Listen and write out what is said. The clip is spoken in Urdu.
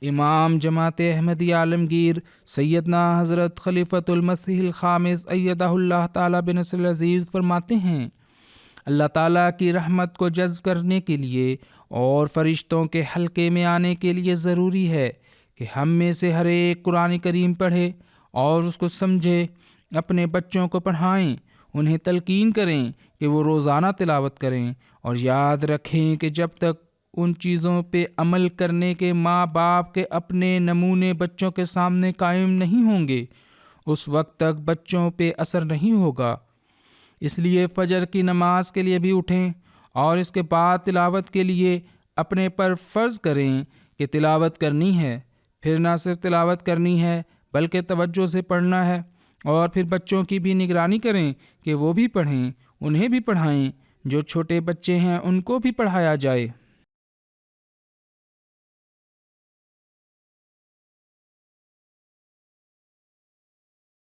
امام جماعت احمدی عالمگیر سیدنا حضرت خلیفۃ المسیح الخامس ایدہ اللہ تعالیٰ بنصر العزیز فرماتے ہیں، اللہ تعالیٰ کی رحمت کو جذب کرنے کے لیے اور فرشتوں کے حلقے میں آنے کے لیے ضروری ہے کہ ہم میں سے ہر ایک قرآن کریم پڑھے اور اس کو سمجھے، اپنے بچوں کو پڑھائیں، انہیں تلقین کریں کہ وہ روزانہ تلاوت کریں، اور یاد رکھیں کہ جب تک ان چیزوں پہ عمل کرنے کے ماں باپ کے اپنے نمونے بچوں کے سامنے قائم نہیں ہوں گے، اس وقت تک بچوں پہ اثر نہیں ہوگا۔ اس لیے فجر کی نماز کے لیے بھی اٹھیں اور اس کے بعد تلاوت کے لیے اپنے پر فرض کریں کہ تلاوت کرنی ہے، پھر نہ صرف تلاوت کرنی ہے بلکہ توجہ سے پڑھنا ہے، اور پھر بچوں کی بھی نگرانی کریں کہ وہ بھی پڑھیں، انہیں بھی پڑھائیں، جو چھوٹے بچے ہیں ان کو بھی پڑھایا جائے۔